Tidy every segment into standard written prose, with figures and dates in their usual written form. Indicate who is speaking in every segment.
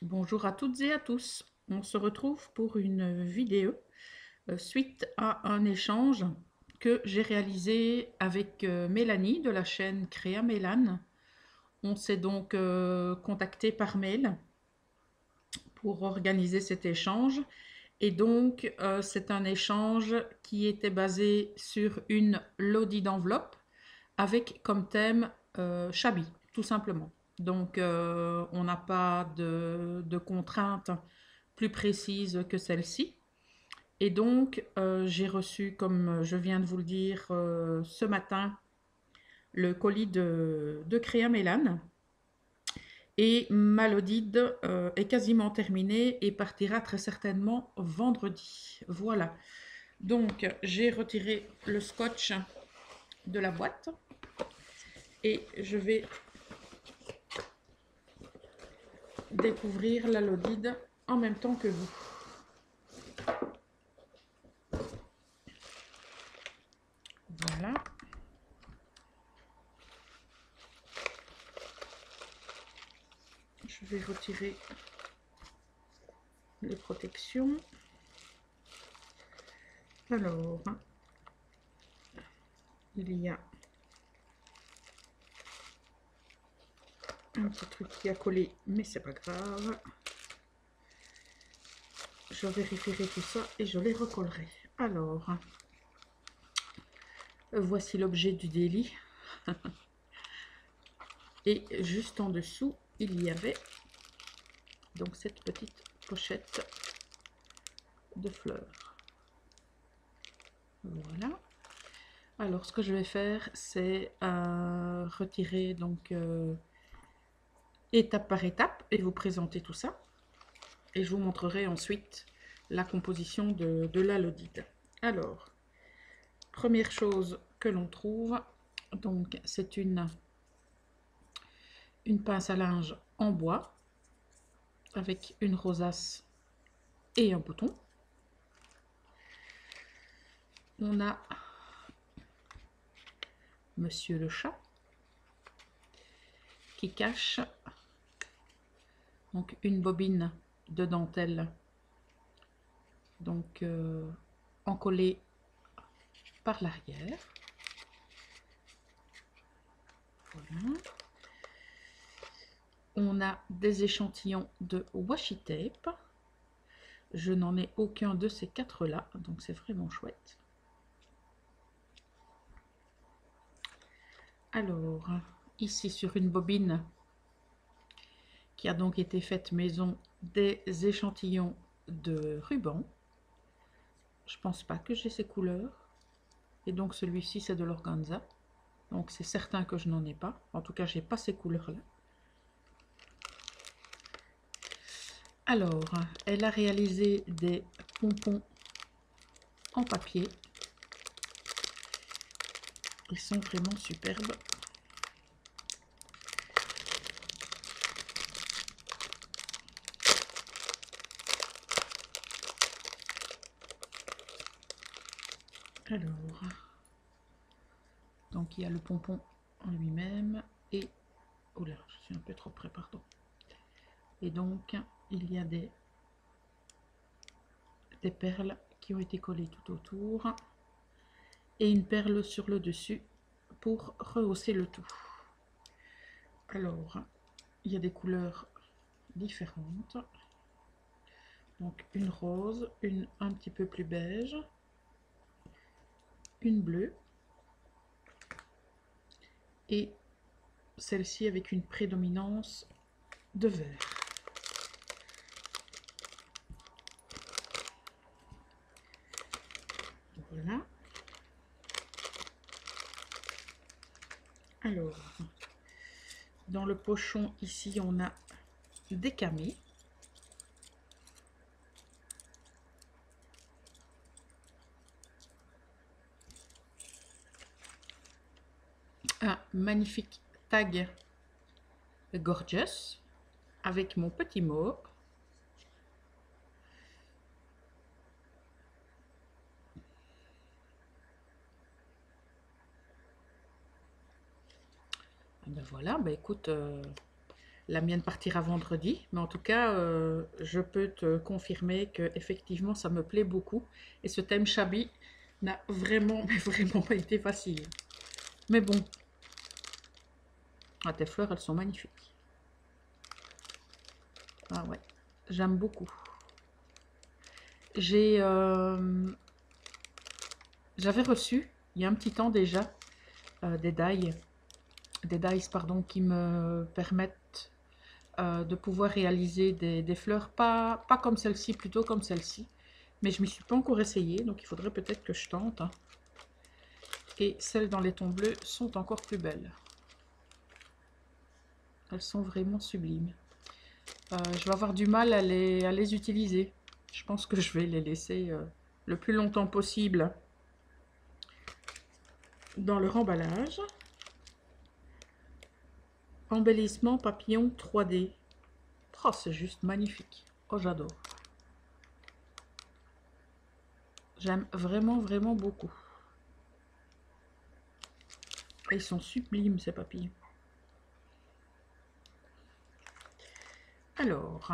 Speaker 1: Bonjour à toutes et à tous. On se retrouve pour une vidéo suite à un échange que j'ai réalisé avec Mélanie de la chaîne Créa Mélane. On s'est donc contacté par mail pour organiser cet échange. Et donc, c'est un échange qui était basé sur une lodi d'enveloppe avec comme thème Chabi, tout simplement. Donc, on n'a pas de contraintes plus précises que celle-ci. Et donc, j'ai reçu, comme je viens de vous le dire ce matin, le colis de Créa Mélane. Et ma Lodide est quasiment terminée et partira très certainement vendredi. Voilà. Donc, j'ai retiré le scotch de la boîte et je vais découvrir la Lodide en même temps que vous. Voilà. Je vais retirer les protections. Alors, il y a un petit truc qui a collé, mais c'est pas grave. Je vérifierai tout ça et je les recollerai. Alors, voici l'objet du délit. Et juste en dessous, il y avait donc cette petite pochette de fleurs. Voilà. Alors, ce que je vais faire, c'est retirer donc étape par étape et vous présenter tout ça. Et je vous montrerai ensuite la composition de la Lodide. Alors, première chose que l'on trouve, donc c'est une pince à linge en bois avec une rosace et un bouton. On a Monsieur le chat qui cache donc une bobine de dentelle donc encollée par l'arrière. Voilà. On a des échantillons de washi tape. Je n'en ai aucun de ces quatre là, donc c'est vraiment chouette. Alors, ici sur une bobine qui a donc été faite maison, des échantillons de ruban. Je pense pas que j'ai ces couleurs. Et donc celui-ci c'est de l'organza. Donc c'est certain que je n'en ai pas. En tout cas, j'ai pas ces couleurs-là. Alors, elle a réalisé des pompons en papier. Ils sont vraiment superbes. Alors, donc il y a le pompon en lui-même et... Oh là, je suis un peu trop près, pardon. Et donc, il y a des perles qui ont été collées tout autour et une perle sur le dessus pour rehausser le tout. Alors, il y a des couleurs différentes. Donc une rose, une un petit peu plus beige, une bleue et celle-ci avec une prédominance de vert. Voilà. Alors, dans le pochon ici, on a des camées. Un magnifique tag Gorgeous avec mon petit mot. Ben voilà, ben écoute, La mienne partira vendredi, mais en tout cas, je peux te confirmer que effectivement, ça me plaît beaucoup. Et ce thème Shabby n'a vraiment, mais vraiment pas été facile. Mais bon, ah, tes fleurs, elles sont magnifiques. Ah ouais, j'aime beaucoup. J'avais reçu, il y a un petit temps déjà, des dies pardon, qui me permettent de pouvoir réaliser des fleurs, pas comme celle-ci, plutôt comme celle-ci. Mais je ne m'y suis pas encore essayée, donc il faudrait peut-être que je tente. Hein. Et celles dans les tons bleus sont encore plus belles. Elles sont vraiment sublimes. Je vais avoir du mal à les utiliser. Je pense que je vais les laisser le plus longtemps possible dans leur emballage. Embellissement papillon 3D. Oh, c'est juste magnifique. Oh, j'adore. J'aime vraiment, vraiment beaucoup. Et ils sont sublimes, ces papillons. Alors,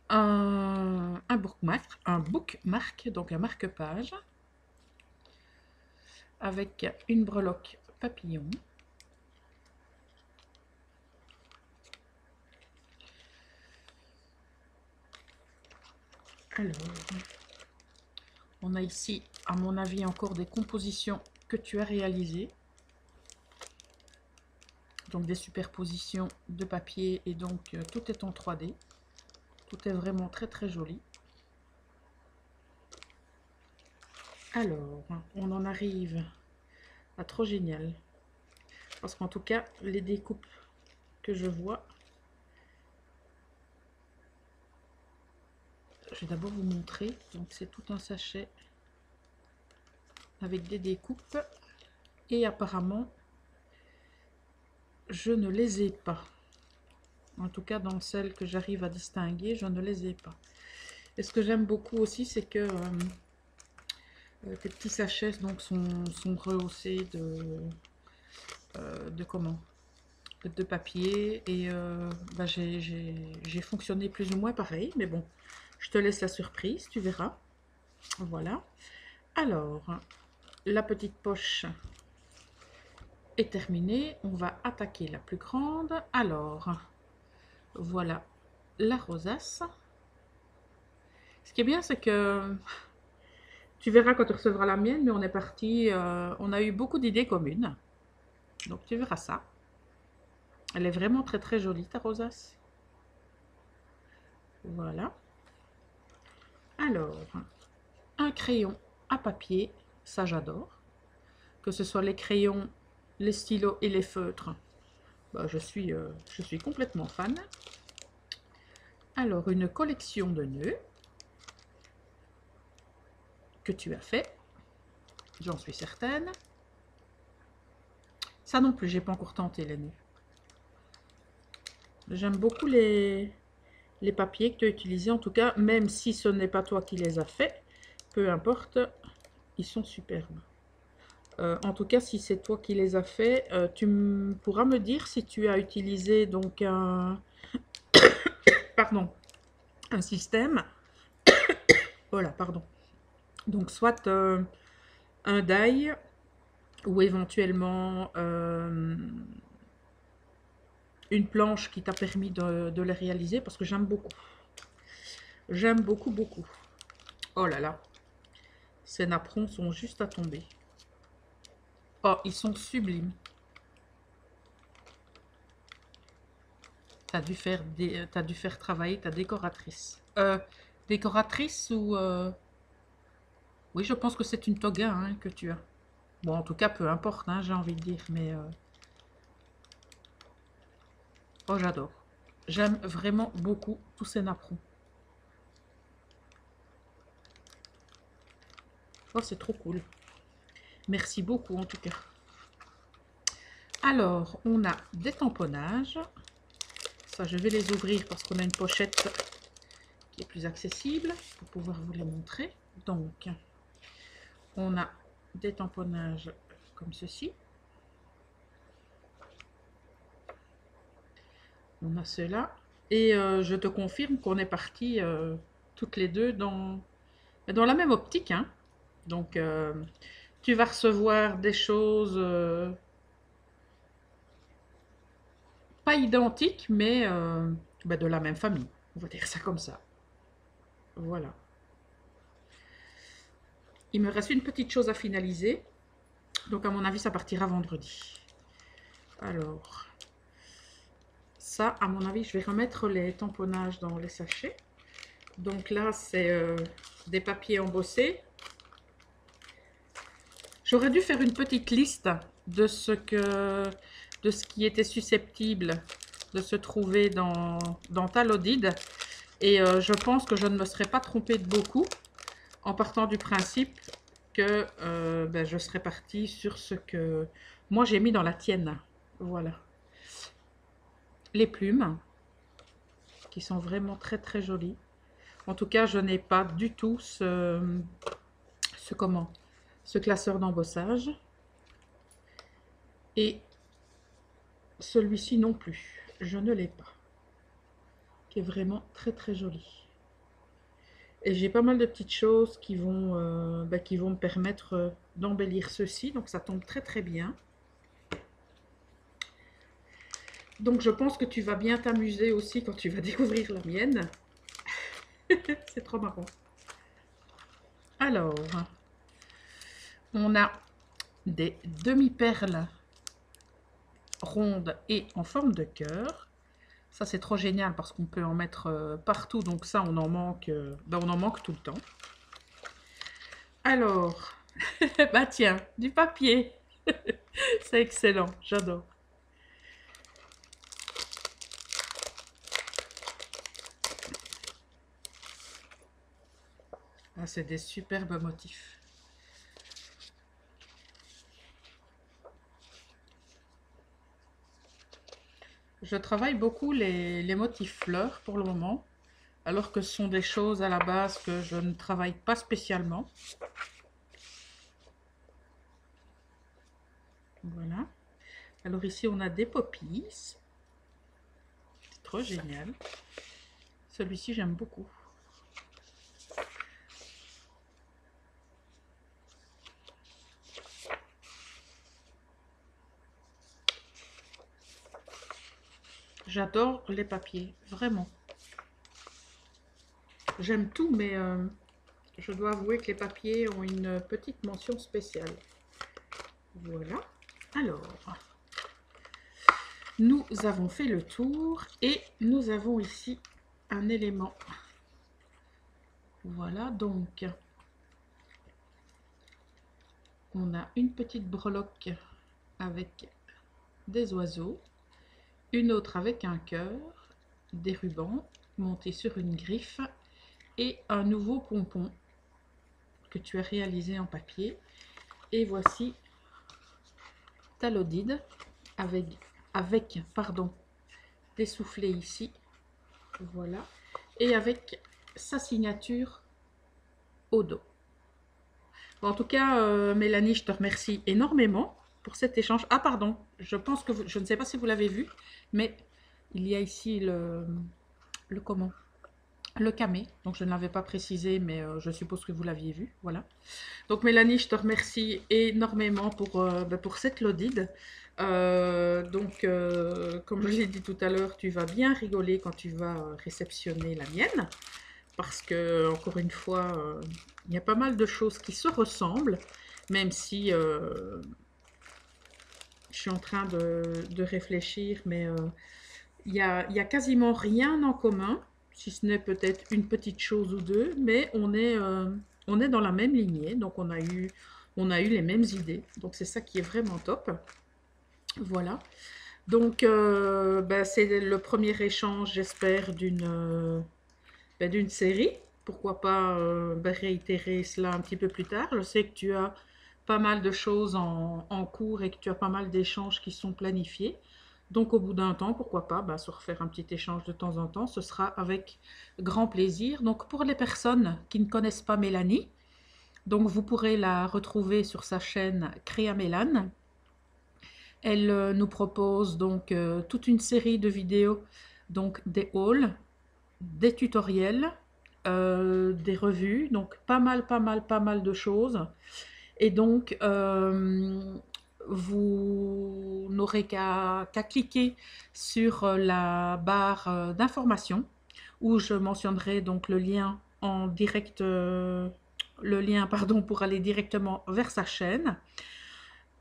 Speaker 1: un bookmark, donc un marque-page, avec une breloque papillon. Alors, on a ici, à mon avis, encore des compositions que tu as réalisées. Donc des superpositions de papier et donc tout est en 3D. Tout est vraiment très très joli. Alors, on en arrive à trop génial. Parce qu'en tout cas, les découpes que je vois, je vais d'abord vous montrer. Donc c'est tout un sachet avec des découpes. Et apparemment, je ne les ai pas. En tout cas, dans celles que j'arrive à distinguer, je ne les ai pas. Et ce que j'aime beaucoup aussi, c'est que tes petits sachets donc, sont rehaussés de papier. Et bah, j'ai fonctionné plus ou moins pareil. Mais bon, je te laisse la surprise, tu verras. Voilà. Alors, la petite poche est terminée. On va attaquer la plus grande. Alors, voilà la rosace. Ce qui est bien, c'est que tu verras quand tu recevras la mienne, mais on est parti, on a eu beaucoup d'idées communes. Donc tu verras ça. Elle est vraiment très très jolie, ta rosace. Voilà. Alors, un crayon à papier, ça j'adore. Que ce soit les crayons, les stylos et les feutres, bah, je suis complètement fan. Alors, une collection de nœuds que tu as fait, j'en suis certaine. Ça non plus, j'ai pas encore tenté les nœuds. J'aime beaucoup les papiers que tu as utilisés, en tout cas, même si ce n'est pas toi qui les as faits, peu importe, ils sont superbes. En tout cas, si c'est toi qui les as faits, tu pourras me dire si tu as utilisé donc pardon, un système. Voilà, pardon. Donc soit un die ou éventuellement une planche qui t'a permis de les réaliser, parce que j'aime beaucoup. J'aime beaucoup, beaucoup. Oh là là. Ces napperons sont juste à tomber. Oh, ils sont sublimes. T'as dû faire travailler ta décoratrice. Décoratrice ou... Oui, je pense que c'est une toga hein, que tu as. Bon, en tout cas, peu importe, hein, j'ai envie de dire. Mais... Oh, j'adore. J'aime vraiment beaucoup tous ces napperons. Oh, c'est trop cool. Merci beaucoup, en tout cas. Alors, on a des tamponnages. Ça, je vais les ouvrir parce qu'on a une pochette qui est plus accessible pour pouvoir vous les montrer. Donc, on a des tamponnages comme ceci. On a cela. Et je te confirme qu'on est partis toutes les deux dans la même optique, hein. Donc, tu vas recevoir des choses pas identiques, mais bah, de la même famille. On va dire ça comme ça. Voilà. Il me reste une petite chose à finaliser. Donc, à mon avis, ça partira vendredi. Alors, ça, à mon avis, je vais remettre les tamponnages dans les sachets. Donc là, c'est des papiers embossés. J'aurais dû faire une petite liste de ce qui était susceptible de se trouver dans Talodide. Et je pense que je ne me serais pas trompée de beaucoup en partant du principe que ben, je serais partie sur ce que moi j'ai mis dans la tienne. Voilà. Les plumes, qui sont vraiment très très jolies. En tout cas, je n'ai pas du tout ce classeur d'embossage. Et celui-ci non plus, je ne l'ai pas. Qui est vraiment très très joli. Et j'ai pas mal de petites choses qui vont me permettre d'embellir ceci. Donc ça tombe très très bien. Donc je pense que tu vas bien t'amuser aussi quand tu vas découvrir la mienne. C'est trop marrant. Alors, on a des demi-perles rondes et en forme de cœur. Ça, c'est trop génial parce qu'on peut en mettre partout. Donc ça, on en manque tout le temps. Alors, bah tiens, du papier. C'est excellent, j'adore. Ah, c'est des superbes motifs. Je travaille beaucoup les motifs fleurs pour le moment, alors que ce sont des choses à la base que je ne travaille pas spécialement. Voilà. Alors ici, on a des poppies. C'est trop génial. Celui-ci, j'aime beaucoup. J'adore les papiers, vraiment. J'aime tout, mais je dois avouer que les papiers ont une petite mention spéciale. Voilà. Alors, nous avons fait le tour et nous avons ici un élément. Voilà, donc, on a une petite breloque avec des oiseaux, une autre avec un cœur, des rubans montés sur une griffe et un nouveau pompon que tu as réalisé en papier. Et voici Talodide avec des soufflets ici, voilà, et avec sa signature au dos. Bon, en tout cas, Mélanie, je te remercie énormément pour cet échange. Ah pardon, je pense que je ne sais pas si vous l'avez vu, mais il y a ici le camé. Donc je ne l'avais pas précisé, mais je suppose que vous l'aviez vu. Voilà. Donc Mélanie, je te remercie énormément pour cette Lodide. Comme je l'ai dit tout à l'heure, tu vas bien rigoler quand tu vas réceptionner la mienne. Parce que, encore une fois, il y a pas mal de choses qui se ressemblent, même si je suis en train de réfléchir, mais il y a quasiment rien en commun, si ce n'est peut-être une petite chose ou deux, mais on est dans la même lignée, donc on a eu les mêmes idées, donc c'est ça qui est vraiment top. Voilà. Donc, c'est le premier échange, j'espère, d'une série. Pourquoi pas réitérer cela un petit peu plus tard. Je sais que tu as pas mal de choses en cours et que tu as pas mal d'échanges qui sont planifiés. Donc, au bout d'un temps, pourquoi pas se refaire un petit échange de temps en temps. Ce sera avec grand plaisir. Donc, pour les personnes qui ne connaissent pas Mélanie, donc vous pourrez la retrouver sur sa chaîne Créa Mélane. Elle nous propose donc toute une série de vidéos donc des hauls, des tutoriels, des revues, donc pas mal de choses. Et donc, vous n'aurez qu'à cliquer sur la barre d'information où je mentionnerai donc le lien en direct, le lien, pardon, pour aller directement vers sa chaîne.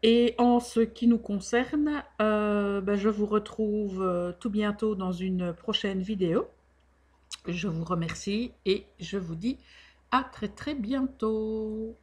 Speaker 1: Et en ce qui nous concerne, ben, je vous retrouve tout bientôt dans une prochaine vidéo. Je vous remercie et je vous dis à très très bientôt.